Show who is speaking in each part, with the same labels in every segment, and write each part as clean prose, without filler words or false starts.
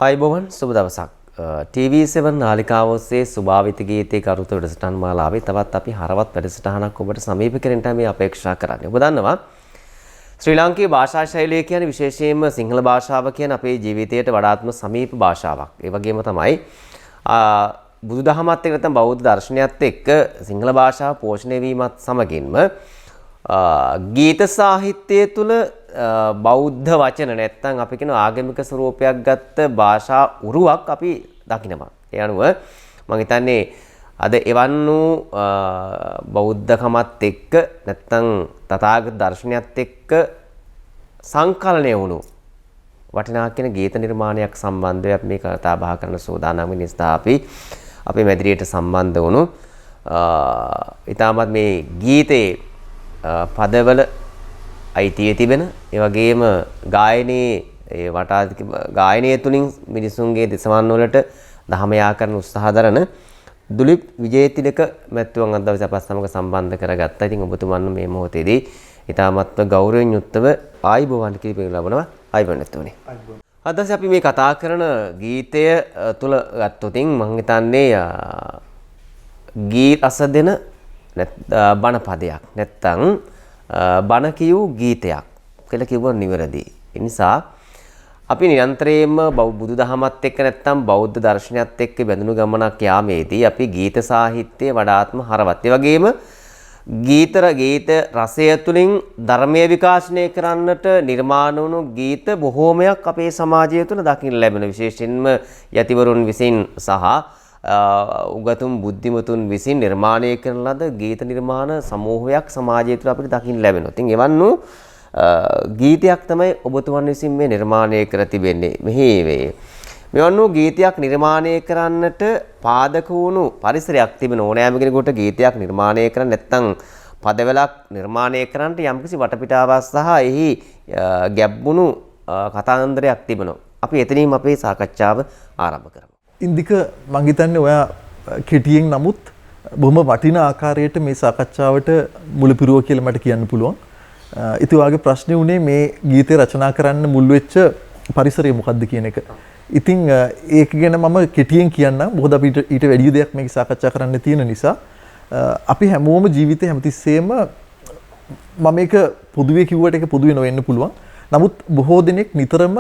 Speaker 1: ආයුබෝවන් සුබ දවසක්. TV7 නාලිකාව ඔස්සේ සුභාවිත ගීතයේ කරුත වැඩසටහන් මාලාවේ තවත් අපි හරවත් වැඩසටහනක් ඔබට සමීප කරන්නට මේ අපේක්ෂා කරන්නේ. ඔබ දන්නවා ශ්‍රී ලාංකීය භාෂා ශෛලිය කියන්නේ විශේෂයෙන්ම සිංහල භාෂාව කියන අපේ ජීවිතයට වඩාත්ම සමීප භාෂාවක්. ඒ වගේම තමයි බුදුදහමත් එක්ක නැත්නම් බෞද්ධ දර්ශනයත් එක්ක සිංහල භාෂාව පෝෂණය වීමත් සමගින්ම ගීත සාහිත්‍යය තුළ බෞද්ධ වචන නැත්නම් අපි කියන ආගමික ස්වරූපයක් ගත්ත භාෂා උරුවක් අපි දකිනවා. ඒ අනුව මම හිතන්නේ අද එවන් වූ බෞද්ධකමත් එක්ක නැත්නම් තථාගත දර්ශනයත් එක්ක සංකලනය වුණු වටිනා කියන ගීත නිර්මාණයක් සම්බන්ධව අපි මේ කතා බහ කරන සූදානම් නිසා අපි අපේ මැදිරියට සම්බන්ධ වුණු ඊටමත් මේ ගීතේ පදවල අයිතිය තිබෙන ඒ වගේම ගායනයේ ඒ ගායනය තුලින් මිනිසුන්ගේ දසවන් වලට දහමයා කරන උත්සාහ දරන දුලිප් විජේතිලක මැතිතුමන් අද දවසේ අපත් සමග සම්බන්ධ කරගත්තා. ඉතින් ඔබතුමන් මේ මොහොතේදී ඊටමත්ව ගෞරවයෙන් යුක්තව ආයිබෝවන් කිරීම ලබනවා. ආයිබෝවන් නැතුනේ. අද දවසේ අපි මේ කතා කරන ගීතය තුල ගත්තොතින් මම හිතන්නේ ගීත රස දෙන බණ පදයක් නැත්තම් බණ කියූ ගීතයක් කියලා කිව්වොත් නිවැරදි. ඒ නිසා අපි නිරන්තරයෙන්ම බුදුදහමත් එක්ක නැත්තම් බෞද්ධ දර්ශනයත් එක්ක බැඳුණු ගමනක් යාමේදී අපි ගීත සාහිත්‍යයේ වඩාත්ම හරවත්. ඒ වගේම ගීත රසය තුළින් ධර්මයේ විකාශනය කරන්නට නිර්මාණ වුණු ගීත බොහෝමයක් අපේ සමාජය තුළ දකින්න ලැබෙන විශේෂයෙන්ම යතිවරුන් විසින් සහ උගතුන් බුද්ධිමතුන් විසින් නිර්මාණය කරන ලද ගීත නිර්මාණ සමූහයක් සමාජය තුළ අපිට දකින්න ලැබෙනවා. ඉතින් එවන් වූ ගීතයක් තමයි ඔබතුමන් විසින් මේ නිර්මාණය කර තිබෙන්නේ. මෙවන් වූ ගීතයක් නිර්මාණය කරන්නට පාදක වුණු පරිසරයක් තිබෙන ඕනෑම කෙනෙකුට ගීතයක් නිර්මාණය කරන්න නැත්නම් පදවලක් නිර්මාණය කරන්නට යම්කිසි වටපිටාවක් සහ එහි ගැඹුණු කතාන්දරයක් තිබෙනවා. අපි එතනින් අපේ සාකච්ඡාව ආරම්භ කරමු.
Speaker 2: ඉන්දික මං හිතන්නේ ඔයා කෙටියෙන් නමුත් බොහොම වටිනා ආකාරයට මේ සාකච්ඡාවට මුලපිරුව කියලා මට කියන්න පුළුවන්. ඉතින් ඔයාගේ ප්‍රශ්නේ උනේ මේ ගීතය රචනා කරන්න මුල් වෙච්ච පරිසරය මොකක්ද කියන එක. ඉතින් ඒක ගැන මම කෙටියෙන් කියන්නම්. මොකද අපිට ඊට වැඩි දෙයක් මේක සාකච්ඡා කරන්න තියෙන නිසා අපි හැමෝම ජීවිතේ හැමතිස්සෙම මම මේක පොදුවේ කිව්වට ඒක පොදුවේ නොවෙන්න පුළුවන්. නමුත් බොහෝ දෙනෙක් නිතරම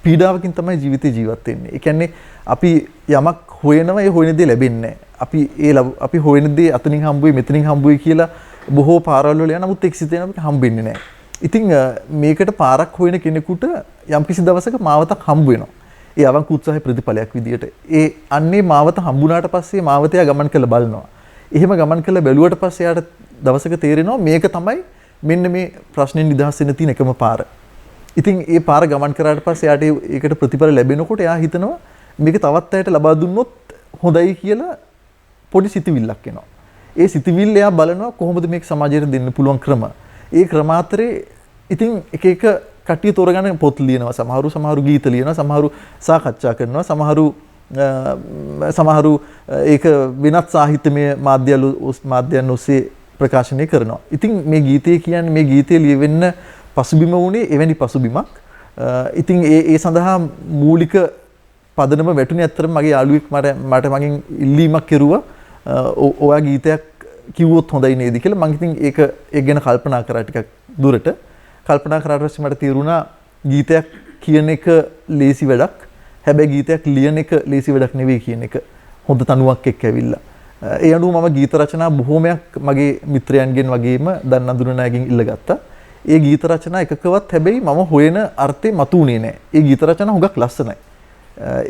Speaker 2: පීඩාවකින් තමයි ජීවිතේ ජීවත් වෙන්නේ. ඒ කියන්නේ අපි යමක් හොයනවා ඒ හොයන දේ ලැබෙන්නේ නැහැ. අපි හොයන දේ අතනින් හම්බුයි මෙතනින් හම්බුයි කියලා බොහෝ පාරවල් වල යන නමුත් එක්සිතේන අපිට හම්බෙන්නේ නැහැ. ඉතින් මේකට පාරක් හොයන කෙනෙකුට යම්කිසි දවසක මාවතක් හම්බ වෙනවා. ඒ අවංක උත්සාහයේ ප්‍රතිඵලයක් විදියට. ඒ අන්නේ මාවත හම්බුනාට පස්සේ මාවතයා ගමන් කළ බලනවා. එහෙම ගමන් කළ බැලුවට පස්සේ යාට දවසක තේරෙනවා මේක තමයි මෙන්න මේ ප්‍රශ්නෙන් නිදහස් වෙන්න තියෙන එකම පාර. ඉතින් ඒ පාර ගමන් කරාට පස්සේ යාට ඒකට ප්‍රතිඵල ලැබෙනකොට එයා හිතනවා මේක තවත් අයට ලබා දුන්නොත් හොඳයි කියලා පොඩි සිතුවිල්ලක් එනවා. ඒ සිතුවිල්ල එයා බලනවා කොහොමද මේක සමාජයට දෙන්න පුළුවන් ක්‍රම. ඒ ක්‍රම අතරේ ඉතින් එක කට්ටිය තෝරගන්න පොත් ලියනවා, සමහරු ගීත ලියනවා, සමහරු සාකච්ඡා කරනවා, සමහරු ඒක වෙනත් සාහිත්‍යමය මාධ්‍යයන් ඔස්සේ ප්‍රකාශනය කරනවා. ඉතින් මේ ගීතය කියන්නේ මේ ගීතය ලියවෙන්න පසුබිම වුණේ එවැනි පසුබිමක්. ඉතින් ඒ සඳහා මූලික පදනම වැටුනේ ඇත්තටම මගේ යාළුවෙක් මට මගෙන් ඉල්ලීමක් කෙරුවා. ඔයා ගීතයක් කිව්වොත් හොඳයි නේද කියලා. මම ඉතින් ඒක ගැන කල්පනා කරා ටිකක් දුරට. කල්පනා කරාට පස්සේ මට තේරුණා ගීතයක් කියන එක ලේසි වැඩක්. හැබැයි ගීතයක් ලියන එක ලේසි වැඩක් නෙවෙයි කියන එක. හොඳ තනුවක් එක්ක ඇවිල්ලා. ඒ අනුව මම ගීත රචනා බොහෝමයක් මගේ මිත්‍රයන්ගෙන් වගේම දන්න අඳුරන අයගෙන් ඉල්ලගත්තා. ඒ ගීත රචනා එකකවත් හැබැයි මම හොයන අර්ථේ මතුුනේ නැහැ. ඒ ගීත රචනා හුඟක් ලස්සනයි.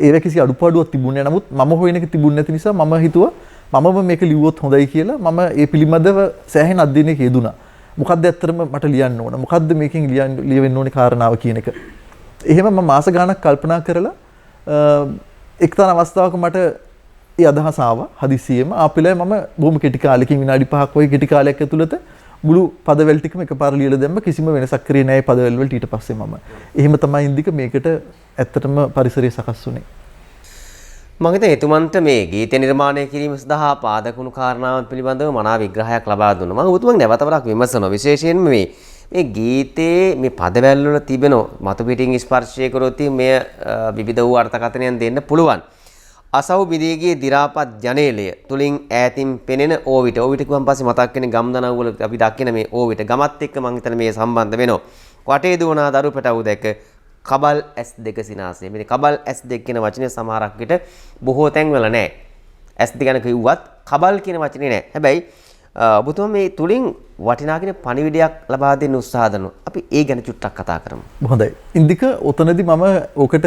Speaker 2: ඒව කිසි අඩුපාඩුවක් තිබුණේ නැහැ. නමුත් මම හොයන එක තිබුණ නැති නිසා මම හිතුවා මමම මේක ලිව්වොත් හොඳයි කියලා. මම ඒ පිළිබඳව සෑහෙන අධ්‍යයනයක යෙදුණා. මොකද්ද ඇත්තටම මට ලියන්න ඕන? මොකද්ද මේකෙන් ලියවෙන්න ඕනේ කාරණාව කියන එක. එහෙම මම මාස ගාණක් කල්පනා කරලා එක්තරා අවස්ථාවක මට ඒ අදහස ආවා හදිසියෙම. ආපෙලයි මම බොහොම කෙටි කාලෙකින් විනාඩි 5ක් වගේ කෙටි කාලයක් ඇතුළත මුළු පදවැල් ටිකම එකපාර ලියලා දැම්ම. කිසිම වෙනසක් කරේ නැහැ පදවැල් වලට. ඊට පස්සේ මම එහෙම තමයි ඉන්දික මේකට ඇත්තටම පරිසරය සකස් වුණේ.
Speaker 1: මම හිතන්නේ එතුමන්ට මේ ගීත නිර්මාණය කිරීම සඳහා පාදක වුණු කාරණාවන් පිළිබඳව මනා විග්‍රහයක් ලබා දුන්නා. මම ඔබතුමන් නැවත වරක් විමසනවා. විශේෂයෙන්ම මේ මේ ගීතේ මේ පදවැල් වල තිබෙන මතු පිටින් ස්පර්ශය කරොත් මේ විවිධ වූ අර්ථකථනයන් දෙන්න පුළුවන්. අසව් බිදීගේ දි รา පත් ජනේලය තුලින් ඈතින් පෙනෙන ඕවිත. ඕවිත කිව්වන් පස්සේ මතක් වෙන්නේ ගම්දනව් වල අපි දකින මේ ඕවිත. ගමත් එක්ක මම හිතන්නේ මේ සම්බන්ධ වෙනවා. වටේ දුවනා දරු පැටවු දැක කබල් S2 සිනාසය. මේ කබල් S2 කියන වචනේ සමහරක් විට බොහෝ තැන්වල නැහැ. S2 ගැන කිව්වත් කබල් කියන වචනේ නැහැ. හැබැයි ඔබතුමා මේ තුලින් වටිනාගෙන පණිවිඩයක් ලබා දෙන්න උත්සාහ කරනවා. අපි ඒ ගැන චුට්ටක් කතා කරමු.
Speaker 2: හොඳයි. ඉන්දික ඔතනදී මම ඔකට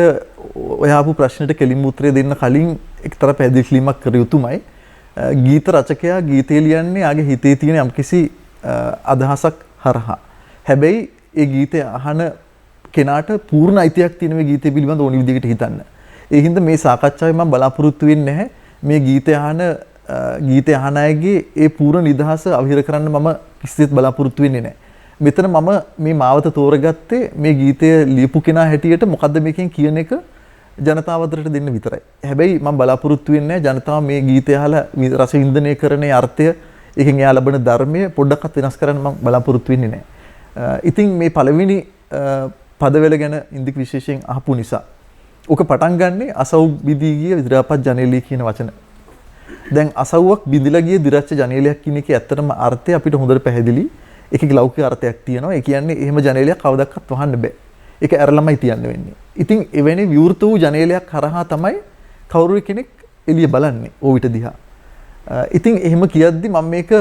Speaker 2: ඔයාපු ප්‍රශ්නෙට කෙලින්ම උත්තරය දෙන්න කලින් එක්තරා පැහැදිලිවීමක් කර යුතුමයි. ගීත රචකයා ගීතේ ලියන්නේ ආගේ හිතේ තියෙන යම්කිසි අදහසක් හරහා. හැබැයි ඒ ගීතය අහන කෙනාට පූර්ණ අයිතියක් තියෙන මේ ගීතය පිළිබඳ ඕනි විදිහකට හිතන්න. ඒ හින්දා මේ සාකච්ඡාවේ මම බලාපොරොත්තු වෙන්නේ නැහැ මේ ගීතය අහන අයගේ ඒ පූර්ණ නිදහස අවහිර කරන්න මම කිසිසේත් බලාපොරොත්තු වෙන්නේ නැහැ. මෙතන මම මේ මාවත තෝරගත්තේ මේ ගීතය ලියපු කෙනා හැටියට මොකද්ද මේකෙන් කියන එක ජනතාව අතරට දෙන්න විතරයි. හැබැයි මම බලාපොරොත්තු වෙන්නේ නැහැ ජනතාව මේ ගීතය අහලා රස වින්දනය කරන අර්ථය ඒකෙන් එයා ලබන ධර්මය පොඩ්ඩක්වත් වෙනස් කරන්න මම බලාපොරොත්තු වෙන්නේ නැහැ. ඉතින් මේ පළවෙනි පදවල ගැන ඉන්දික විශේෂයෙන් අහපු නිසා ඔක පටන් ගන්නේ අසව් බිදී ගිය දි รา පත් ජනේලය කියන වචන. දැන් අසව්වක් බිඳිලා ගිය දිරච්ච ජනේලයක් කියන එකේ ඇත්තටම අර්ථය අපිට හොඳට පැහැදිලි. ඒකේ ලෞකික අර්ථයක් තියෙනවා. ඒ කියන්නේ එහෙම ජනේලයක් කවදාවත් වහන්න බෑ. ඒක ඇරලමයි තියන්න වෙන්නේ. ඉතින් එවැනි විවෘත වූ ජනේලයක් හරහා තමයි කවුරු කෙනෙක් එළිය බලන්නේ ඕවිත දිහා. ඉතින් එහෙම කියද්දි මම මේක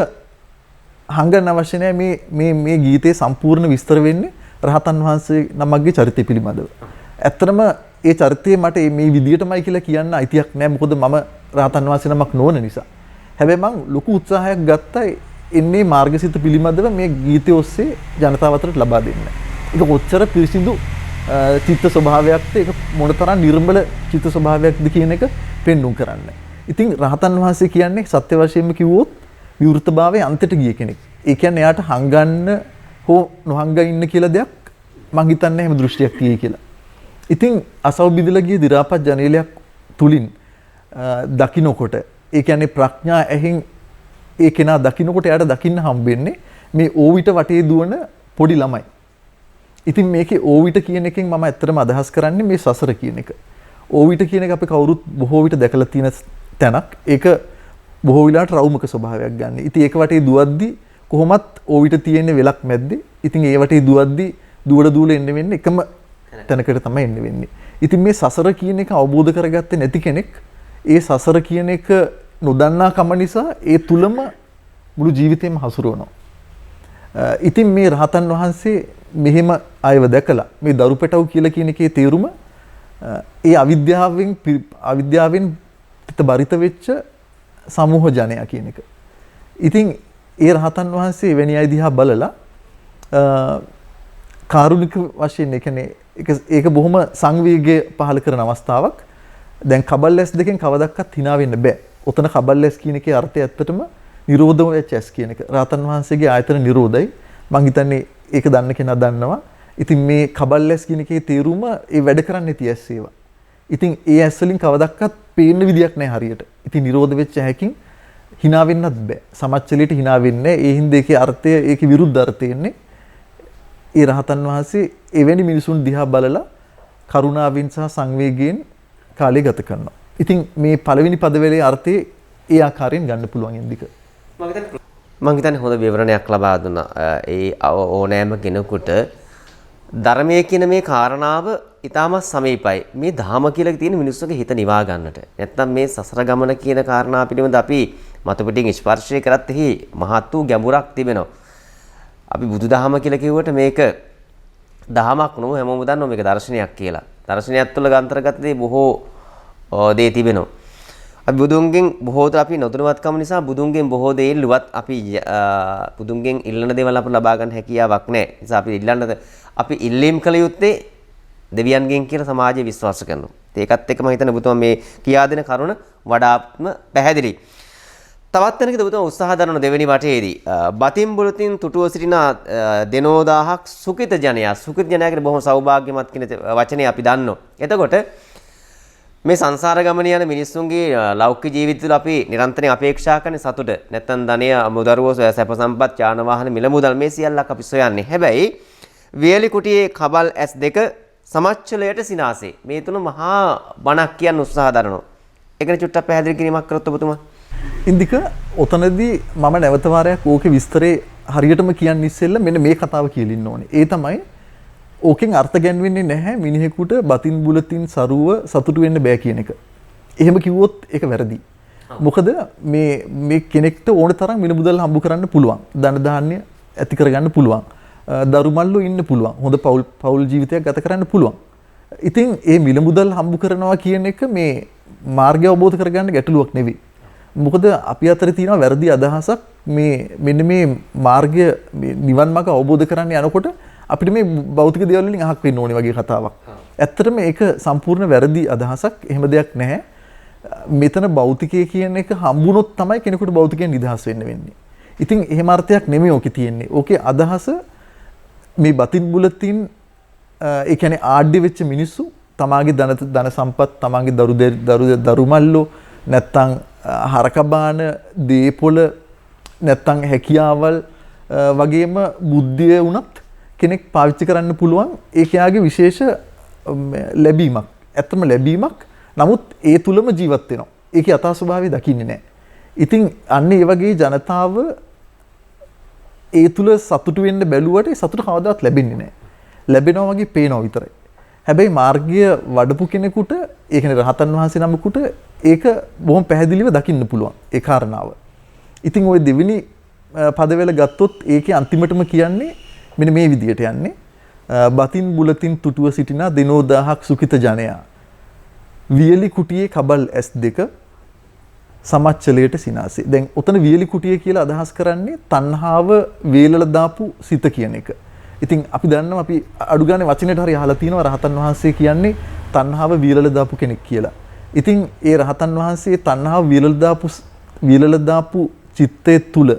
Speaker 2: හංගන්න අවශ්‍ය නැහැ මේ ගීතේ සම්පූර්ණ විස්තර වෙන්නේ රහතන් වහන්සේ නමක්ගේ චරිතය පිළිබඳව. ඇත්තටම ඒ චරිතය මට මේ විදියටමයි කියලා කියන්න අයිතියක් නැහැ. මොකද මම රහතන් වහන්සේ නමක් නොවන නිසා. හැබැයි මම ලොකු උත්සාහයක් ගත්තා එන්නේ මාර්ගසිත පිළිබඳව මේ ගීතය ඔස්සේ ජනතාව අතරට ලබා දෙන්න. ඒක කොච්චර පිරිසිදු චිත්ත ස්වභාවයක්ද ඒක මොනතරම් නිර්මල චිත්ත ස්වභාවයක්ද කියන එක පෙන්වුම් කරන්න. ඉතින් රහතන් වහන්සේ කියන්නේ සත්‍ය වශයෙන්ම කිව්වොත් විවෘතභාවයේ අන්තයට ගිය කෙනෙක්. ඒ කියන්නේ එයාට හංගන්න හෝ නොහංග ඉන්න කියලා දෙයක් මං හිතන්නේ එහෙම දෘෂ්ටියක් තියෙයි කියලා. ඉතින් අසව් බිඳලා ගිය දි รา පත් ජනේලයක් තුලින් දකින්නකොට ඒ කියන්නේ ප්‍රඥා ඇහින් ඒ කෙනා දකින්නකොට එයාට දකින්න හම්බෙන්නේ මේ ඕවිත වටේ දුවන පොඩි ළමයි. ඉතින් මේකේ ඕවිත කියන එකෙන් මම ඇත්තටම අදහස් කරන්නේ මේ සසර කියන එක. ඕවිත කියන එක අපි කවුරුත් බොහෝ විට දැකලා තියෙන තැනක්. ඒක බොහෝ විලාට රවුමක ස්වභාවයක් ගන්න. ඉතින් ඒක වටේ දුවද්දි කොහොමත් ඕවිත තියෙන වෙලක් මැද්දේ. ඉතින් ඒ වටේ දුවද්දි දුවල එන්න වෙන්නේ එකම තැනකට තමයි එන්න වෙන්නේ. ඉතින් මේ සසර කියන එක අවබෝධ කරගත්තේ නැති කෙනෙක් ඒ සසර කියන එක නොදන්නා කම නිසා ඒ තුලම මුළු ජීවිතේම හසුරවනවා. ඉතින් මේ රහතන් වහන්සේ මෙහෙම අයව දැකලා මේ දරු පැටවු කියලා කියන එකේ තේරුම ඒ අවිද්‍යාවෙන් බරිත වෙච්ච සමූහ ජනයා කියන එක. ඉතින් ඒ රහතන් වහන්සේ එවැනි අය දිහා බලලා කාරුණික වශයෙන් ඒ කියන්නේ ඒක බොහොම සංවේගය පහළ කරන අවස්ථාවක්. දැන් කබල්ලස් දෙකෙන් කවදක්වත් hina වෙන්න බෑ. ඔතන කබල්ලස් කියන එකේ අර්ථය ඇත්තටම නිරෝධව වෙච්ච ඇස් කියන එක. රහතන් වහන්සේගේ ආයතන නිරෝධයි. මං හිතන්නේ ඒක දන්න කෙනා දන්නවා. ඉතින් මේ කබල්ලස් කියන එකේ තේරුම ඒ වැඩ කරන්නේ නැති ඇස් ඒවා. ඉතින් ඒ ඇස් වලින් කවදක්වත් පේන්න විදියක් නැහැ හරියට. ඉතින් නිරෝධ වෙච්ච හැකින් hina වෙන්නත් බෑ. සමච්චලයට hina වෙන්නේ. ඒ හින්දා ඒකේ අර්ථය ඒකේ විරුද්ධ අර්ථය එන්නේ. ඒ රහතන් වහන්සේ එවැනි මිනිසුන් දිහා බලලා කරුණාවෙන් සහ සංවේගයෙන් කාලය ගත කරනවා. ඉතින් මේ පළවෙනි පදවලේ අර්ථය ඒ ආකාරයෙන් ගන්න පුළුවන් ඉන්දික.
Speaker 1: මම හිතන්නේ හොඳ විවරණයක් ලබා දුන්නා. ඒ ඕනෑම කෙනෙකුට ධර්මයේ කියන මේ කාරණාව ඊටමත් සමීපයි. මේ ධාම කියලා තියෙන මිනිස්සුගේ හිත නිවා ගන්නට. නැත්නම් මේ සසර ගමන කියන කාරණා පිළිබඳ අපි මතු පිටින් ස්පර්ශය කරත් එහි මහත් වූ ගැඹුරක් තිබෙනවා. අපි බුදුදහම කියලා කිව්වට මේක දහමක් නෙවෙයි හැමෝම දන්නවා මේක දර්ශනයක් කියලා. දර්ශනයත් තුළ ගන්තරගත දේ බොහෝ දේ තිබෙනවා. අපි බුදුන්ගෙන් බොහෝ අපි නොදැනුවත්කම නිසා බුදුන්ගෙන් බොහෝ දේ ඉල්ලුවත් අපි බුදුන්ගෙන් ඉල්ලන දේවල් අපිට ලබා ගන්න හැකියාවක් නැහැ. ඒ නිසා අපි ඉල්ලීම් කළ යුත්තේ දෙවියන්ගෙන් කියලා සමාජය විශ්වාස කරනවා. ඒකත් එක්ක මම හිතන්නේ ඔබතුමා මේ කියා දෙන කරුණ වඩාත්ම පැහැදිලි. තවත් තැනකදී ඔබතුමා උත්සාහ දරන දෙවෙනි වටේදී බතින් බුලතින් තුටුව සිටින දෙනෝදාහක් සුඛිත ජනයා. සුඛිත ජනයා කියන්නේ බොහොම සෞභාග්‍යමත් කියන වචනේ අපි දන්නවා. එතකොට මේ සංසාර ගමන යන මිනිස්සුන්ගේ ලෞකික ජීවිත තුළ අපි නිරන්තරයෙන් අපේක්ෂා කරන සතුට නැත්නම් ධනය අමුදරුවෝ සැප සම්පත් යාන වාහන මිල මුදල් මේ සියල්ලක් අපි සොයන්නේ. හැබැයි වියලි කුටියේ කබල් S2 සමච්චලයට සිනාසේ මේ තුන මහා බණක් කියන්න උත්සාහ දරනවා. ඒකනේ චුට්ටක් පැහැදිලි කිරීමක් කරොත් ඔබතුමා.
Speaker 2: ඉන්දික ඔතනදී මම නැවත වාරයක් ඕකේ විස්තරේ හරියටම කියන්න ඉස්සෙල්ලා මෙන්න මේ කතාව කියලා ඉන්න ඕනේ. ඒ තමයි ඕකෙන් අර්ථ ගැන්වෙන්නේ නැහැ මිනිහෙකුට බතින් බුලතින් සරුව සතුටු වෙන්න බෑ කියන එක. එහෙම කිව්වොත් ඒක වැරදි. මොකද මේ කෙනෙක්ට ඕන තරම් මිල මුදල් හම්බ කරන්න පුළුවන්. ධන ධාන්‍ය ඇති කරගන්න පුළුවන්. දරුමල්ලෝ ඉන්න පුළුවන්. හොඳ පෞල් ජීවිතයක් ගත කරන්න පුළුවන්. ඉතින් ඒ මිල මුදල් හම්බ කරනවා කියන එක මේ මාර්ගය අවබෝධ කරගන්න ගැටලුවක් නෙවෙයි. මොකද අපි අතරේ තියෙන වැරදි අදහසක් මේ මෙන්න මේ මාර්ගය නිවන් මාර්ග අවබෝධ කරන්න යනකොට අපිට මේ භෞතික දේවල් වලින් අහක් වෙන්න ඕනේ වගේ කතාවක්. ඇත්තටම ඒක සම්පූර්ණ වැරදි අදහසක්. එහෙම දෙයක් නැහැ. මෙතන භෞතිකය කියන එක හම්බුනොත් තමයි කෙනෙකුට භෞතිකයෙන් නිදහස් වෙන්න වෙන්නේ. ඉතින් එහෙම අර්ථයක් නෙමෙයි ඕකේ තියෙන්නේ. ඕකේ අදහස මේ බතින් බුලතින් ඒ කියන්නේ ආඩ්‍ය වෙච්ච මිනිස්සු තමාගේ ධන සම්පත් තමාගේ දරුමල්ලෝ නැත්තම් හරකබාන දීපොළ නැත්තම් හැකියාවල් වගේම බුද්ධිය වුණත් කෙනෙක් පාවිච්චි කරන්න පුළුවන් ඒකයාගේ විශේෂ ලැබීමක්. ඇත්තම ලැබීමක්. නමුත් ඒ තුලම ජීවත් වෙනවා. ඒකේ යථා ස්වභාවය දකින්නේ නැහැ. ඉතින් අන්න ඒ වගේ ජනතාව ඒ තුල සතුටු වෙන්න බැලුවට ඒ සතුට කවදාවත් ලැබෙන්නේ නැහැ. ලැබෙනවා වගේ පේනවා විතරයි. හැබැයි මාර්ගය වඩපු කෙනෙකුට ඒ කියන්නේ රහතන් වහන්සේ නමකට ඒක බොහොම පැහැදිලිව දකින්න පුළුවන් ඒ කාරණාව. ඉතින් ওই දෙවෙනි පදවල ගත්තොත් ඒකේ අන්තිමටම කියන්නේ මෙන්න මේ විදියට යන්නේ. බතින් බුලතින් තුටුව සිටිනා දිනෝ 1000ක් සුඛිත ජනයා. වියලි කුටියේ කබල් S2 සමච්චලයට සිනාසේ. දැන් ඔතන වියලි කුටිය කියලා අදහස් කරන්නේ තණ්හාව වේලලා දාපු සිත කියන එක. ඉතින් අපි දන්නවා අපි අඩු ගානේ වචනෙට හරි අහලා තියෙනවා රහතන් වහන්සේ කියන්නේ තණ්හාව වීලලා දාපු කෙනෙක් කියලා. ඉතින් ඒ රහතන් වහන්සේ තණ්හාව වීලලා දාපු චිත්තය තුල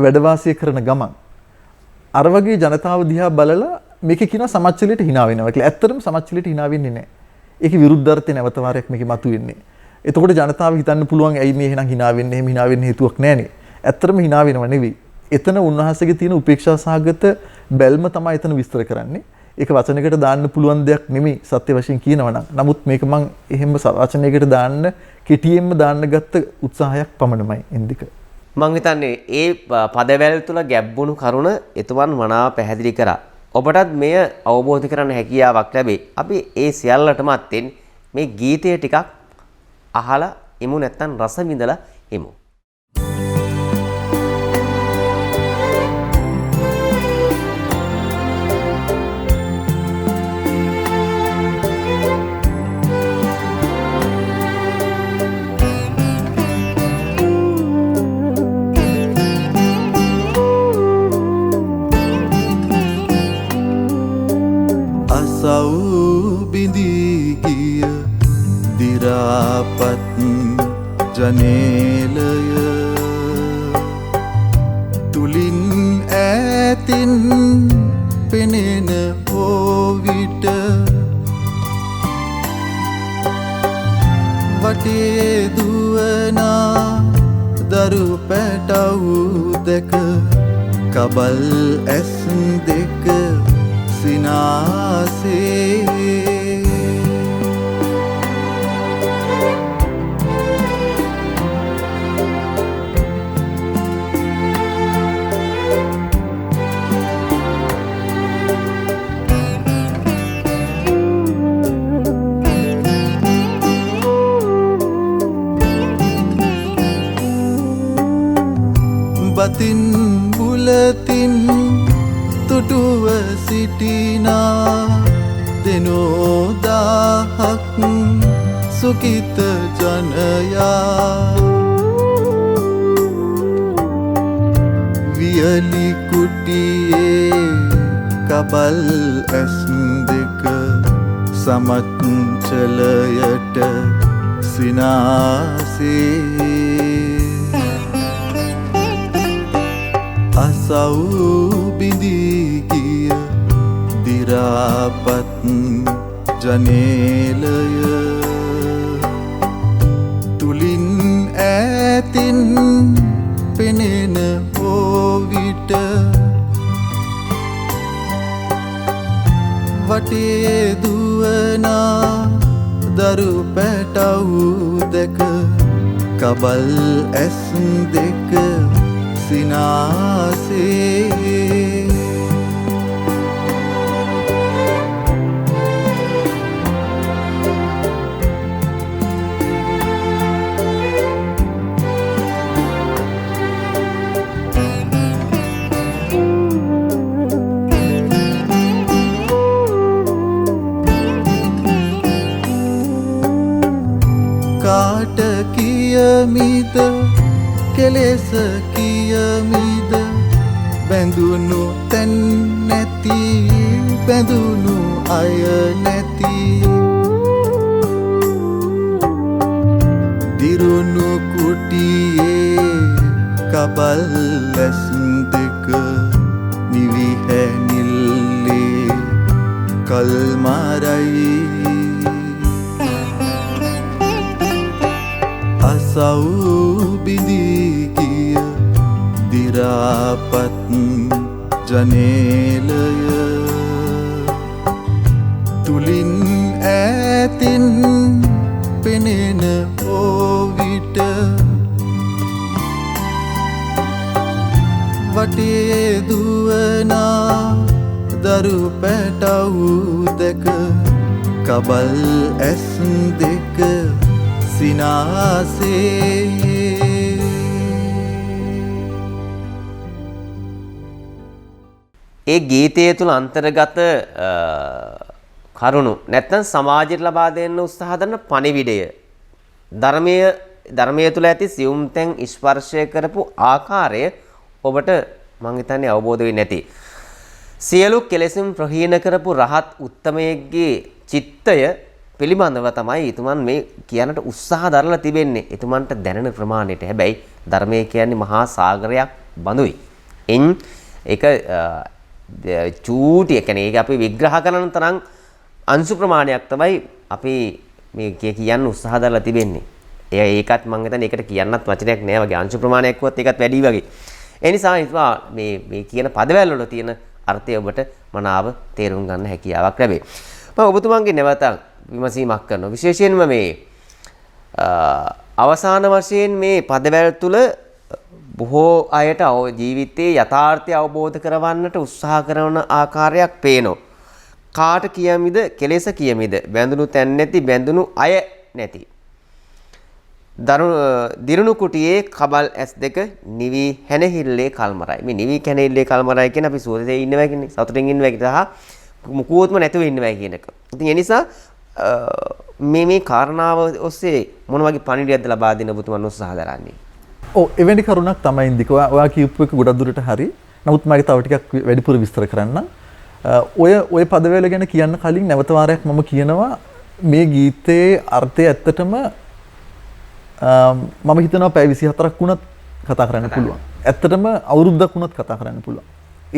Speaker 2: වැඩ වාසය කරන ගමන් අර වගේ ජනතාව දිහා බලලා මේකේ කියන සමච්චලයට hina වෙනවා කියලා. ඇත්තටම සමච්චලයට hina වෙන්නේ නැහැ. ඒකේ විරුද්ධාර්ථය නැවත වාරයක් මේකේ මතුවෙන්නේ. එතකොට ජනතාව හිතන්න පුළුවන් ඇයි මේ එහෙනම් hina වෙන්නේ? එහෙම hina වෙන්න හේතුවක් නැහැනේ. ඇත්තටම hina වෙනව නෙවෙයි. එතන උන්වහන්සේගේ තියෙන උපේක්ෂා සහගත බැල්ම තමයි එතන විස්තර කරන්නේ. ඒක වචනයකට දාන්න පුළුවන් දෙයක් නෙමෙයි සත්‍ය වශයෙන් කියනවා නම්. නමුත් මේක මම එහෙම වචනයකට දාන්න කෙටියෙන්ම දාන්න ගත්ත උත්සාහයක් පමණමයි ඉන්දික.
Speaker 1: මම හිතන්නේ ඒ පදවැල් තුල ගැබ්බුණු කරුණ එතුමන් මනාව පැහැදිලි කරා. ඔබටත් මෙය අවබෝධ කරගන්න හැකියාවක් ලැබේ. අපි ඒ සියල්ලටම අත්ෙන් මේ ගීතය ටිකක් අහලා ඉමු නැත්තම් රස විඳලා ඉමු.
Speaker 3: බිඳී ගිය දිරාපත් ජනේලය තුලින් ඈතින් පෙනෙන හෝවිට වටේ දුවනා දරු පැටව් දෙක කබල් S2 සිනාසේ බතින් බුලතින් තුටුව සිටිනා දිනෝ 1000ක් සුඛිත ජනයා වියලි කුටියේ කබල් S2 සමච්චලයට සිනාසේ අසව් බිඳී ගිය දිරාපත් ජනේලය පැටව් දෙක කබල් ඇස් දෙක සිනාසේ කාට කියමිද කෙලෙස කියමිද බැඳුණු තැන් නැති බැඳුණු අය නැති දිරුණු කුටියේ කබල් ඇස් දෙක නිවිහැනිල්ලේ කල්මාරයි සෞබිදී කිය දිරාපත් ජනේලය තුලින් ඈතින් පෙනෙන ඕවිට වටේ දුවනා දරු පැටව් දෙක කබල් ඇස් දෙක
Speaker 1: ඒ ගීතය තුළ අන්තර්ගත කරුණු නැත්නම් සමාජයට ලබා දෙන්න උත්සාහ කරන පණිවිඩය ධර්මයේ තුළ ඇති සියුම් තැන් ස්පර්ශය කරපු ආකාරය ඔබට මං හිතන්නේ අවබෝධ වෙන්නේ නැති. සියලු කෙලෙසුම් ප්‍රහීන කරපු රහත් උත්තමයෙක්ගේ චිත්තය පිළිබඳව තමයි ඊතුමන් මේ කියන්නට උත්සාහ දරලා තිබෙන්නේ. ඊතුමන්ට දැනෙන ප්‍රමාණයට. හැබැයි ධර්මයේ කියන්නේ මහා සාගරයක් බඳුයි. ඒක චූටි කියන්නේ ඒක අපි විග්‍රහ කරන තරම් අංශු ප්‍රමාණයක් තමයි අපි මේ කියන්න උත්සාහ දරලා තිබෙන්නේ. ඒකත් මම හිතන්නේ ඒකට කියන්නත් වචනයක් නෑ වගේ අංශු ප්‍රමාණයක්වත් ඒකත් වැඩි වගේ. ඒ නිසා මේ කියන පදවැල් වල තියෙන අර්ථය ඔබට මනාව තේරුම් ගන්න හැකියාවක් ලැබේ. මම ඔබතුමන්ගේ නැවත විමසීමක් කරනවා. විශේෂයෙන්ම මේ අවසාන වශයෙන් මේ පදවැල් තුල බොහෝ අයට ජීවිතයේ යථාර්ථය අවබෝධ කරවන්නට උත්සාහ කරන ආකාරයක් පේනවා. කාට කියමිද කෙලෙස කියමිද බැඳුණු තැන් නැති බැඳුණු අය නැති. දිරුණු කුටියේ කබල් ඇස් දෙක නිවි හැනහිල්ලේ කල්මරයි. මේ නිවි හැනහිල්ලේ කල්මරයි කියන අපි සුවසේ ඉන්නවා කියන්නේ සතුටින් ඉන්නවා කියන සහ මුකුවත්ම නැතුව ඉන්නවා කියන එක. ඉතින් ඒ නිසා මේ කාරණාව ඔස්සේ මොන වගේ පණිවිඩයක්ද ලබා දෙන්න ඔබතුමන් උත්සාහ දරන්නේ?
Speaker 2: ඔව් එවැනි කරුණක් තමයි ඉන්දික. ඔයා කියපු එක ගොඩක් දුරට හරි. නමුත් මම තව ටිකක් වැඩිපුර විස්තර කරන්න. ඔය පදවැල ගැන කියන්න කලින් නැවත වාරයක් මම කියනවා මේ ගීතයේ අර්ථය ඇත්තටම මම හිතනවා පැය 24ක් වුණත් කතා කරන්න පුළුවන්. ඇත්තටම අවුරුද්දක් වුණත් කතා කරන්න පුළුවන්.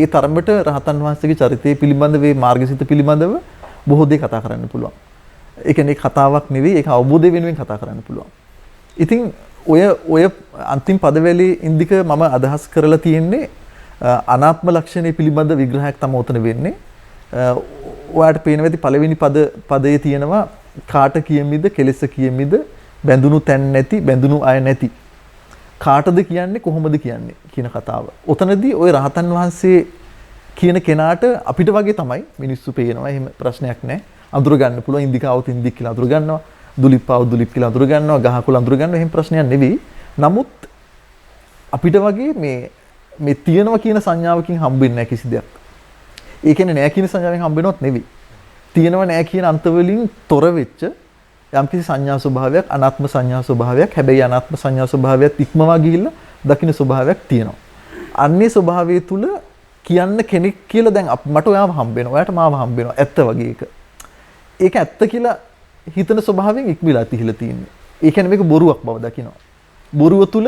Speaker 2: ඒ තරමට රහතන් වහන්සේගේ චරිතය පිළිබඳව මේ මාර්ගසිත පිළිබඳව බොහෝ දේ කතා කරන්න පුළුවන්. ඒ කියන්නේ කතාවක් නෙවෙයි ඒක අවබෝධය වෙනුවෙන් කතා කරන්න පුළුවන්. ඉතින් ඔය අන්තිම පදවැලේ ඉන්දික මම අදහස් කරලා තියෙන්නේ අනාත්ම ලක්ෂණය පිළිබඳ විග්‍රහයක් තමයි උතන වෙන්නේ. ඔයාලට පේනවා ඇති පළවෙනි පදයේ තියෙනවා කාට කියමිද කෙලෙස කියමිද බැඳුණු තැන් නැති බැඳුණු අය නැති. කාටද කියන්නේ කොහොමද කියන්නේ කියන කතාව. ඔතනදී ওই රහතන් වහන්සේ කියන කෙනාට අපිට වගේ තමයි මිනිස්සු පේනවා. එහෙම ප්‍රශ්නයක් නැහැ. අඳුර ගන්න පුළුවන් ඉන්දිකාවුත් ඉන්දික් කියලා අඳුර ගන්නවා. දුලිප්පාව දුලිප් කියලා අඳුර ගන්නවා. ගහකුල අඳුර ගන්නවා. එහෙම ප්‍රශ්නයක් නෙවෙයි. නමුත් අපිට වගේ මේ තියෙනවා කියන සංඥාවකින් හම්බෙන්නේ නැහැ කිසි දෙයක්. ඒ කියන්නේ නැහැ කියන සංඥාවෙන් හම්බෙනවත් නෙවෙයි. තියෙනවා නැහැ කියන අන්ත වලින් තොර වෙච්ච යම්කිසි සංඥා ස්වභාවයක් අනාත්ම සංඥා ස්වභාවයක් හැබැයි අනාත්ම සංඥා ස්වභාවයත් ඉක්මවා ගිහිල්ලා දකින්න ස්වභාවයක් තියෙනවා. අන්නේ ස්වභාවය තුල කියන්න කෙනෙක් කියලා දැන් මට ඔයාව හම්බ වෙනවා. ඔයාට මාව හම්බ වෙනවා. ඇත්ත වගේ එක. ඒක ඇත්ත කියලා හිතන ස්වභාවයෙන් ඉක්මලා තිහිලා තියෙන්නේ. ඒ කියන්නේ මේක බොරුවක් බව දකිනවා. බොරුව තුල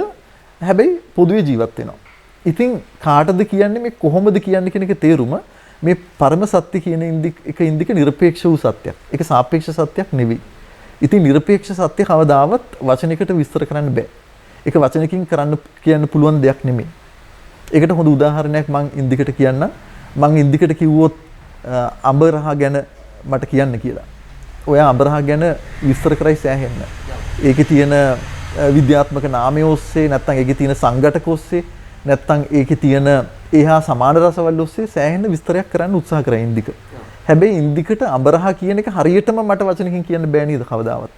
Speaker 2: හැබැයි පොදුවේ ජීවත් වෙනවා. ඉතින් කාටද කියන්නේ මේ කොහොමද කියන්නේ කියන එක තේරුම මේ පරම සත්‍ය කියන ඉන්දික නිර්පේක්ෂ වූ සත්‍යයක්. ඒක සාපේක්ෂ සත්‍යයක් නෙවෙයි. ඉතින් නිර්පේක්ෂ සත්‍ය කවදාවත් වචනයකට විස්තර කරන්න බෑ. ඒක වචනකින් කියන්න පුළුවන් දෙයක් නෙමෙයි. ඒකට හොඳ උදාහරණයක් මම ඉන්දිකට කියන්නම්. මම ඉන්දිකට කිව්වොත් අඹ රහ ගැන මට කියන්න කියලා. ඔයා අඹරහ ගැන විස්තර කරයි සෑහෙන්න. ඒකේ තියෙන විද්‍යාත්මක නාමය ඔස්සේ නැත්නම් ඒකේ තියෙන සංඝටක ඔස්සේ නැත්නම් ඒකේ තියෙන ඒහා සමාන රසවල ඔස්සේ සෑහෙන විස්තරයක් කරන්න උත්සාහ කරා ඉන්දික. හැබැයි ඉන්දිකට අඹරහ කියන එක හරියටම මට වචනකින් කියන්න බෑ නේද කවදාවත්.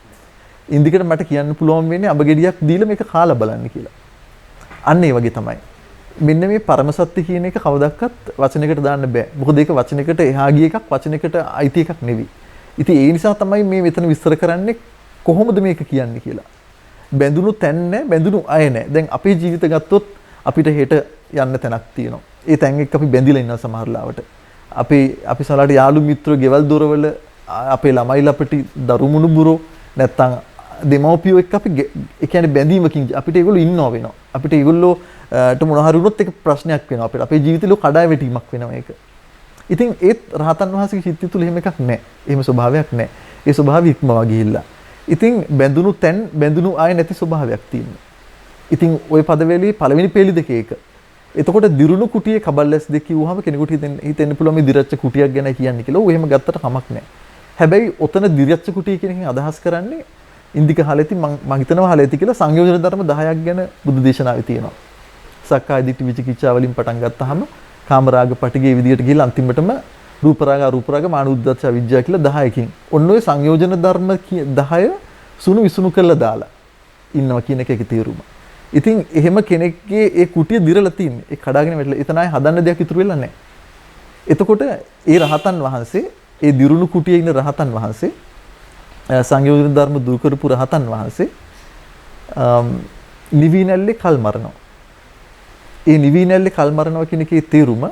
Speaker 2: ඉන්දිකට මට කියන්න පුළුවන් වෙන්නේ අඹ ගෙඩියක් දීලා මේක කාලා බලන්න කියලා. අන්න ඒ වගේ තමයි. මෙන්න මේ පරම සත්‍ය කියන එක කවදාවත් වචනයකට දාන්න බෑ. මොකද ඒක වචනයකට එහා ගිය එකක් වචනයකට අයිති එකක් නෙවෙයි. ඉතින් ඒ නිසා තමයි මේ මෙතන විස්තර කරන්නේ කොහොමද මේක කියන්නේ කියලා. බැඳුණු තැන් නැහැ, බැඳුණු අය නැහැ. දැන් අපේ ජීවිත ගත්තොත් අපිට හෙට යන්න තැනක් තියෙනවා. ඒ තැන් එක්ක අපි බැඳිලා ඉන්නවා සමහර ලාවට. අපි සලාට යාළු මිත්‍රෝ ගෙවල් දොරවල අපේ ළමයි ලපටි දරුමුණු බුරෝ නැත්තම් දෙමව්පියෝ එක්ක අපි ඒ කියන්නේ බැඳීමකින් අපිට ඒගොල්ලෝ ඉන්නව වෙනවා. අපිට ඒගොල්ලෝට මොන හරි වුණොත් ඒක ප්‍රශ්නයක් වෙනවා අපිට. අපේ ජීවිතේ ලොකු කඩාවැටීමක් වෙනවා ඒක. ඉතින් ඒත් රහතන් වහන්සේගේ චිත්තය තුල එහෙම එකක් නැහැ. එහෙම ස්වභාවයක් නැහැ. ඒ ස්වභාවය ඉක්මවා ගිහිල්ලා. ඉතින් බැඳුණු තැන් බැඳුණු ආය නැති ස්වභාවයක් තියෙනවා. ඉතින් ওই පදවැලේ පළවෙනි පේලි දෙකේ එක. එතකොට දිරුණු කුටියේ කබල්ලස් දෙක කිව්වහම කෙනෙකුට හිතෙන්න පුළුවන් මේ දිරච්ච කුටියක් ගැන කියන්නේ කියලා. ඔය එහෙම ගත්තට කමක් නැහැ. හැබැයි ඔතන දිරච්ච කුටිය කියන එකෙන් අදහස් කරන්නේ ඉන්දික හලෙති මම හිතනවා හලෙති කියලා සංයෝජන ධර්ම 10ක් ගැන බුදු දේශනාවේ තියෙනවා. සක්කාය දිට්ඨි විචිකිච්ඡා වලින් පටන් ගත්තාම කාමරාග පටිගේ විදියට ගිහලා අන්තිමටම රූපරාග අරූපරාග මානුද්දච්ච විඥා කියලා 10කින් ඔන්න ඔය සංයෝජන ධර්ම 10 සුණු විසුණු කරලා දාලා ඉන්නවා කියන එකේ තේරුම. ඉතින් එහෙම කෙනෙක්ගේ ඒ කුටිය දිරලා තින්නේ. ඒ කඩාගෙන වැටලා එතන ආයේ හදන්න දෙයක් ඉතුරු වෙලා නැහැ. එතකොට ඒ රහතන් වහන්සේ ඒ දිරුණු කුටියේ ඉන්න රහතන් වහන්සේ සංයෝජන ධර්ම දුරු කරපු රහතන් වහන්සේ නිවිනැල්ලේ කල් මරනවා. ඒ නිවිනැල්ලේ කල් මරනවා කියන එකේ තේරුම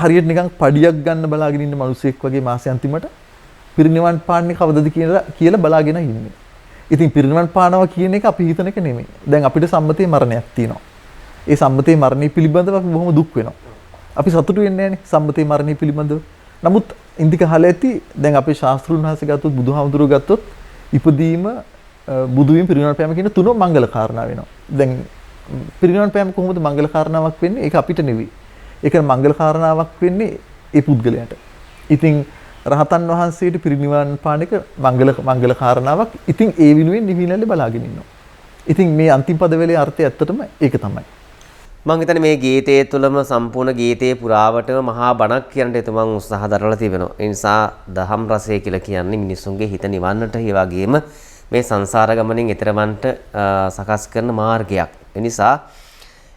Speaker 2: හරියට නිකන් පඩියක් ගන්න බලාගෙන ඉන්න මිනිසෙක් වගේ මාසෙ අන්තිමට පිරිනිවන් පාන්නේ කවදද කියලා බලාගෙන ඉන්නේ. ඉතින් පිරිනිවන් පානවා කියන එක අපි හිතන එක නෙමෙයි. දැන් අපිට සම්මතයේ මරණයක් තියෙනවා. ඒ සම්මතයේ මරණය පිළිබඳව අපි බොහොම දුක් වෙනවා. අපි සතුටු වෙන්නේ නැහැනේ සම්මතයේ මරණය පිළිබඳව. නමුත් ඉන්දික හල ඇති දැන් අපේ ශාස්ත්‍රුන් වහන්සේ ගත්තොත් බුදුහාමුදුරුවෝ ගත්තොත් ඉපදීම බුදු වීම පිරිනිවන් පෑම කියන තුනම මංගල කාරණා වෙනවා. දැන් පිරිනිවන් පෑම කොහොමද මංගල කාරණාවක් වෙන්නේ? ඒක අපිට නෙවෙයි. ඒක මංගල කාරණාවක් වෙන්නේ ඒ පුද්ගලයාට. ඉතින් රහතන් වහන්සේට පිරිනිවන් පාන එක මංගල කාරණාවක්. ඉතින් ඒ විනුවෙන් නිවිනල්ලේ බලාගෙන ඉන්නවා. ඉතින් මේ අන්තිම පදවලේ අර්ථය ඇත්තටම ඒක තමයි.
Speaker 1: මම හිතන්නේ මේ ගීතයේ තුලම සම්පූර්ණ ගීතයේ පුරාවටම මහා බණක් කියන්නට එතුමන් උත්සාහ දරලා තිබෙනවා. ඒ නිසා දහම් රසය කියලා කියන්නේ මිනිසුන්ගේ හිත නිවන්නට, ඒ වගේම මේ සංසාර ගමනින් එතරවන්ට සකස් කරන මාර්ගයක්. ඒ නිසා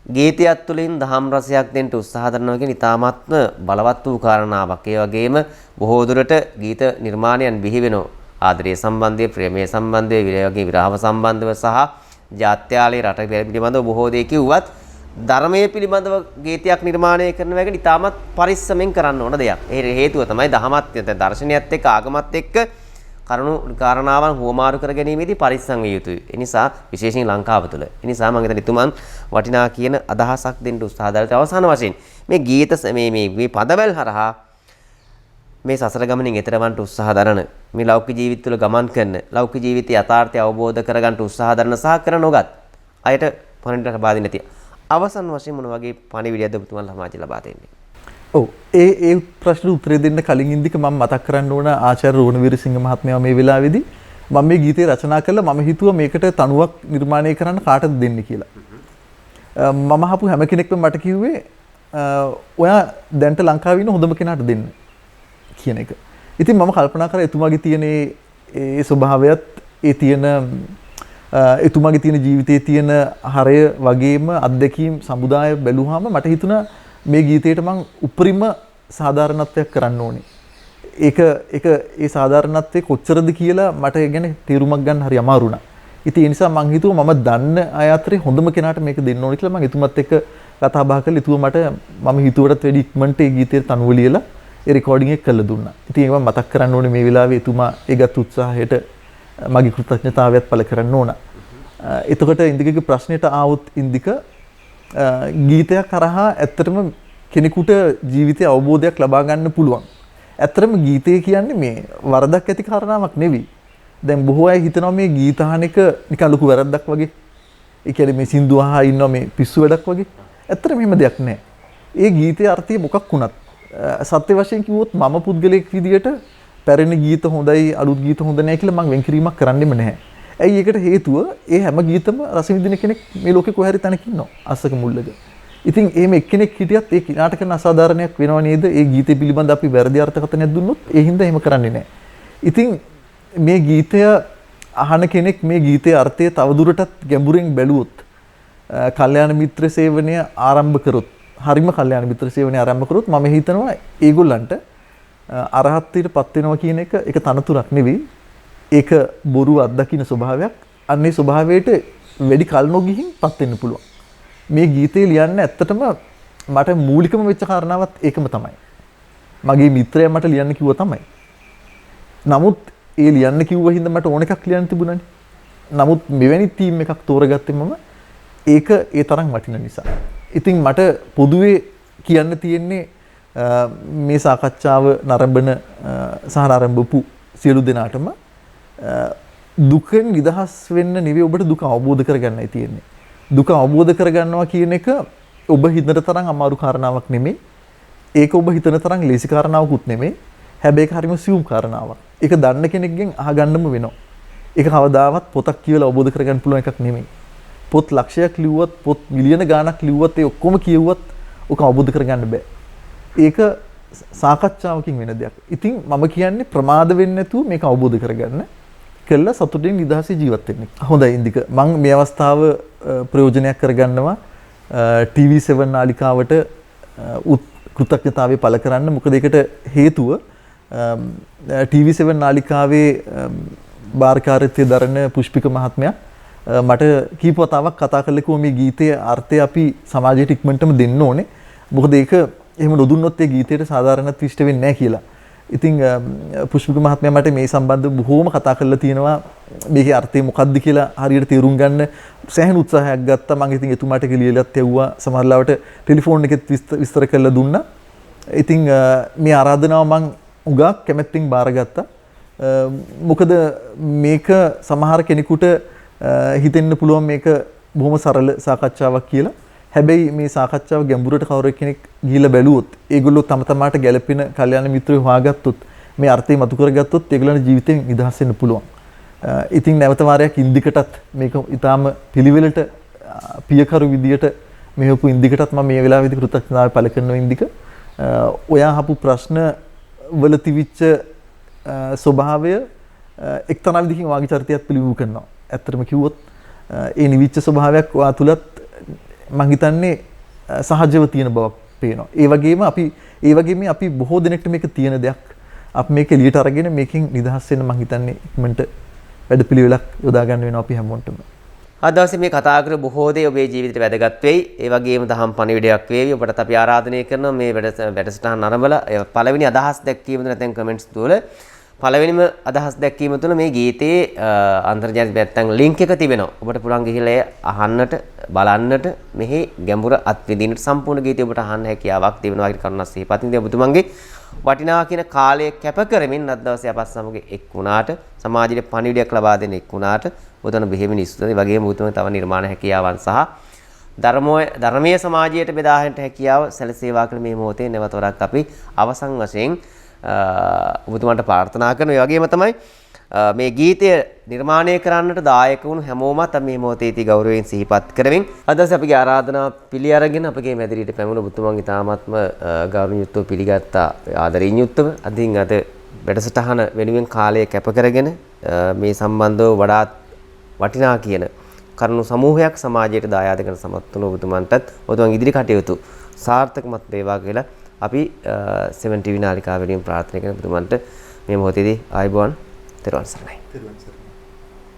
Speaker 1: ගීතයත් තුළින් දහම් රසයක් දෙන්න උත්සාහ කරනවා කියන ඉතාමත්ම බලවත් වූ කාරණාවක්. ඒ වගේම බොහෝ දුරට ගීත නිර්මාණයන් බිහි වෙනවා. ආදරයේ සම්බන්ධය, ප්‍රේමයේ සම්බන්ධය, විරහගේ විරහව සම්බන්ධව සහ ජාත්‍යාලේ රට පිළිබඳව බොහෝ දේ කිව්වත් ධර්මයේ පිළිබඳව ගීතයක් නිර්මාණය කරන එක ඉතාමත් පරිස්සමෙන් කරන්න ඕන දෙයක්. ඒ හේතුව තමයි දහමත් දර්ශනයත් එක්ක ආගමත් එක්ක කරුණු කාරණාවන් හුවමාරු කර ගැනීමේදී පරිස්සම් විය යුතුයි. ඒ නිසා විශේෂයෙන් ලංකාව තුළ. ඒ නිසා මම හිතන්නේ තුමන් වටිනා කියන අදහසක් දෙන්න උත්සාහ දරලා අවසාන වශයෙන් මේ ගීත මේ පදවැල් හරහා මේ සසර ගමනින් එතරවන්ට උත්සාහ දරන මේ ලෞකික ජීවිත තුළ ගමන් කරන ලෞකික ජීවිතයේ යථාර්ථය අවබෝධ කරගන්න උත්සාහ දරන සහ කර නොගත් අයට පණිවිඩ ලබා දෙන්න තියෙනවා. අවසන් වශයෙන් මොන වගේ පණිවිඩයක්ද ඔබතුමන් සමාජයට ලබා දෙන්නේ?
Speaker 2: ඔව් ඒ ප්‍රශ්න උත්තර දෙන්න කලින් ඉන්දික මම මතක් කරන්න ඕන ආචාර්ය රෝණවීරසිංහ මහත්මයා මේ වෙලාවේදී මම මේ ගීතේ රචනා කළා. මම හිතුවා මේකට තනුවක් නිර්මාණය කරන්න කාටද දෙන්න කියලා. මම අහපු හැම කෙනෙක්ම මට කිව්වේ ඔයා දැන්ට ලංකාවේ ඉන්න හොඳම කෙනාට දෙන්න කියන එක. ඉතින් මම කල්පනා කරා එතුමාගේ තියෙන ඒ ස්වභාවයත් ඒ තියෙන එතුමාගේ තියෙන ජීවිතයේ තියෙන හරය වගේම අත්දැකීම් සමුදාය බැලුවාම මට හිතුණා මේ ගීතයට මම උපරිම සාධාරණත්වයක් කරන්න ඕනේ. ඒක ඒ සාධාරණත්වයේ කොච්චරද කියලා මට ගැන තීරුමක් ගන්න හරි අමාරු වුණා. ඉතින් ඒ නිසා මම හිතුවා මම දන්න අය අතරේ හොඳම කෙනාට මේක දෙන්න ඕනේ කියලා මම එතුමත් එක්ක කතා බහ කරලා ඉතුව මට මම හිතුවටත් වැඩි ඉක්මනට ඒ ගීතයට තනුව ලියලා ඒ රෙකෝඩින් එක කළා දුන්නා. ඉතින් ඒක මම මතක් කරන්න ඕනේ මේ වෙලාවේ එතුමා ඒගත් උත්සාහයට මගේ කෘතඥතාවයත් පළ කරන්න ඕන. එතකොට ඉන්දිකගේ ප්‍රශ්නෙට ආවොත් ඉන්දික ගීතයක් කරහා ඇත්තටම කෙනෙකුට ජීවිතයේ අවබෝධයක් ලබා ගන්න පුළුවන්. ඇත්තටම ගීතය කියන්නේ මේ වරදක් ඇති කාරණාවක් නෙවෙයි. දැන් බොහෝ අය හිතනවා මේ ගීත අහන එක නිකන් ලොකු වැරද්දක් වගේ. ඒ කියන්නේ මේ සින්දු අහා ඉන්නවා මේ පිස්සු වැඩක් වගේ. ඇත්තටම එහෙම දෙයක් නැහැ. ඒ ගීතයේ අර්ථය මොකක් වුණත් සත්‍ය වශයෙන් කිව්වොත් මම පුද්ගලයෙක් විදියට පැරණි ගීත හොඳයි අලුත් ගීත හොඳ නැහැ කියලා මම වෙන්කිරීමක් කරන්නෙම නැහැ. ඇයි ඒකට හේතුව ඒ හැම ගීතම රස විඳින කෙනෙක් මේ ලෝකේ කොහේ හරි තැනක ඉන්නවා අස්සක මුල්ලක. ඉතින් එහෙම එක්කෙනෙක් හිටියත් ඒ කිනාට කරන අසාධාරණයක් වෙනව නේද? ඒ ගීතේ පිළිබඳ අපි වැරදි අර්ථකථනයක් දුන්නොත් ඒ හින්දා එහෙම කරන්නේ නැහැ. ඉතින් මේ ගීතය අහන කෙනෙක් මේ ගීතයේ අර්ථය තවදුරටත් ගැඹුරින් බැලුවොත් කල්යාණ මිත්‍ර සේවනය ආරම්භ කරොත් හරිම කල්යාණ මිත්‍ර සේවනය ආරම්භ කරොත් මම හිතනවා ඒගොල්ලන්ට අරහත්ත්වයට පත් වෙනවා කියන එක තනතුරක් නෙවෙයි. ඒක බොරු අත්දකින්න ස්වභාවයක්. අන්නේ ස්වභාවයට වැඩි කල් නොගිහින් පත් වෙන්න පුළුවන්. මේ ගීතේ ලියන්න ඇත්තටම මට මූලිකම වෙච්ච කාරණාවත් ඒකම තමයි. මගේ මිත්‍රයා මට ලියන්න කිව්වා තමයි. නමුත් ඒ ලියන්න කිව්ව හින්දා මට ඕන එකක් ලියන්න තිබුණානේ. නමුත් මෙවැනි තීම් එකක් තෝරගත්තේ මම ඒක ඒ තරම් වටින නිසා. ඉතින් මට පොදුවේ කියන්න තියෙන්නේ මේ සාකච්ඡාව නරඹන සහ නරඹපු සියලු දෙනාටම දුකෙන් නිදහස් වෙන්න නෙවෙයි ඔබට දුක අවබෝධ කරගන්නයි තියෙන්නේ. දුක අවබෝධ කරගන්නවා කියන එක ඔබ හිතන තරම් අමාරු කාරණාවක් නෙමෙයි. ඒක ඔබ හිතන තරම් ලේසි කාරණාවකුත් නෙමෙයි. හැබැයි ඒක හරිම සියුම් කාරණාවක්. ඒක දන්න කෙනෙක්ගෙන් අහගන්නම වෙනවා. ඒක කවදාවත් පොතක් කියවලා අවබෝධ කරගන්න පුළුවන් එකක් නෙමෙයි. පොත් ලක්ෂයක් ලිව්වත් පොත් මිලියන ගාණක් ලිව්වත් ඒ ඔක්කොම කියවුවත් ඔක අවබෝධ කරගන්න බෑ. ඒක සාකච්ඡාවකින් වෙන දෙයක්. ඉතින් මම කියන්නේ ප්‍රමාද වෙන්නේ නැතුව මේක අවබෝධ කරගන්න. කළා සතුටින් නිදහසේ ජීවත් වෙන්න. හොඳයි ඉන්දික. මම මේ අවස්ථාව ප්‍රයෝජනයක් කරගන්නවා TV7 නාලිකාවට කෘතඥතාවය පළ කරන්න. මොකද ඒකට හේතුව TV7 නාලිකාවේ බාරකාරීත්වය දරන පුෂ්පික මහත්මයා මට කීප වතාවක් කතා කළේ කොහොම මේ ගීතයේ අර්ථය අපි සමාජයට ඉක්මනටම දෙන්න ඕනේ. මොකද ඒක එහෙම නොදුන්නොත් ඒ ගීතයට සාධාරණත්වයට ඉෂ්ට වෙන්නේ නැහැ කියලා. ඉතින් පුෂ්පික මහත්මයා මට මේ සම්බන්ධව බොහෝම කතා කරලා තියෙනවා. මේකේ අර්ථය මොකක්ද කියලා හරියට තේරුම් ගන්න සෑහෙන උත්සාහයක් ගත්තා. මම ඉතින් එතුමාට ලියලත් යවුවා. සමහරවිට ටෙලිෆෝන් එකෙත් විස්තර කරලා දුන්නා. ඉතින් මේ ආරාධනාව මම උගක් කැමැත්තෙන් බාරගත්තා. මොකද මේක සමහර කෙනෙකුට හිතෙන්න පුළුවන් මේක බොහොම සරල සාකච්ඡාවක් කියලා. හැබැයි මේ සාකච්ඡාව ගැඹුරට කවුරු කෙනෙක් ගිහිල්ලා බැලුවොත් ඒගොල්ලෝ තම තමාට ගැළපෙන කල්යාණ මිත්‍රයෝ හොයාගත්තොත් මේ අර්ථය මතු කරගත්තොත් ඒගොල්ලන්ගේ ජීවිතෙන් නිදහස් වෙන්න පුළුවන්. ඉතින් නැවත වාරයක් ඉන්දිකටත් මේක ඊටාම පිළිවෙලට පියකරු විදියට මෙහෙපු ඉන්දිකටත් මම මේ වෙලාවේදී කෘතඥතාවය පළ කරනවා ඉන්දික. ඔයා අහපු ප්‍රශ්න වල තිබිච්ච ස්වභාවය එක්තරා විදිහකින් වාගේ චරිතයක් පිළිබිඹු කරනවා. ඇත්තටම කිව්වොත් ඒ නිවිච්ච ස්වභාවයක් ඔයා තුලත් මම හිතන්නේ සහජව තියෙන බවක් පේනවා. ඒ වගේම අපි බොහෝ දෙනෙක්ට මේක තියෙන දෙයක්. අපි මේක එළියට අරගෙන මේකෙන් නිදහස් වෙන්න මම හිතන්නේ ඉක්මනට වැඩපිළිවෙලක් යොදා ගන්න වෙනවා අපි හැමෝටම.
Speaker 1: අද දවසේ මේ කතා කර බොහෝ දේ ඔබේ ජීවිතේට වැදගත් වෙයි. ඒ වගේම දහම් පණිවිඩයක් වේවි. ඔබට අපි ආරාධනය කරනවා මේ වැඩසටහන නරඹලා පළවෙනි අදහස් දැක්වීම නැත්නම් කමෙන්ට්ස් තුල පළවෙනිම අදහස් දැක්වීම තුළ මේ ගීතයේ අන්තර්ජාතික නැත්නම් ලින්ක් එක තිබෙනවා. ඔබට පුළුවන් ගිහිල්ලා අහන්නට බලන්නට මෙහි ගැඹුර අත්විඳින්නට සම්පූර්ණ ගීතය ඔබට අහන්න හැකියාවක් තිබෙනවා කියලා කරුණා සිහිපත් ඉඳි ඔබතුමන්ගේ වටිනා කියන කාලය කැප කරමින් අද දවසේ අපත් සමග එක් වුණාට සමාජයට පණිවිඩයක් ලබා දෙන්න එක් වුණාට ඔතන බෙහෙවින් ඉස්සුවනේ වගේම ඔබතුමන් තව නිර්මාණ හැකියාවන් සහ ධර්මීය සමාජයට බෙදා හැරෙන්න හැකියාව සැලසේවා කියලා මේ මොහොතේ නැවත වරක් අපි අවසන් වශයෙන් ඔබතුමන්ට ප්‍රාර්ථනා කරන ඒ වගේම තමයි මේ ගීතය නිර්මාණය කරන්නට දායක වුණු හැමෝමත් මේ මොහොතේදී ගෞරවයෙන් සිහිපත් කරමින් අද අපගේ ආරාධනා පිළි අරගෙන අපගේ මැදිරියට පැමුණ ඔබතුමන් ඉතාමත්ම ගෞරවණීයත්ව පිළිගත්තා ආදරයෙන් යුක්තව අදින් අද වැඩසටහන වෙනුවෙන් කාලය කැප කරගෙන මේ සම්බන්ධව වඩාත් වටිනා කියන කරුණු සමූහයක් සමාජයට දායාද කරන සමත් වුණු ඔබතුමන්ටත් ඔබතුමන් ඉදිරි කටයුතු සාර්ථකමත් වේවා කියලා අපි 7 TV නාලිකාව වෙනුවෙන් ප්‍රාර්ථනා කරන ඔබතුමන්ට මේ මොහොතේදී ආයුබෝවන් තෙරුවන් සරණයි.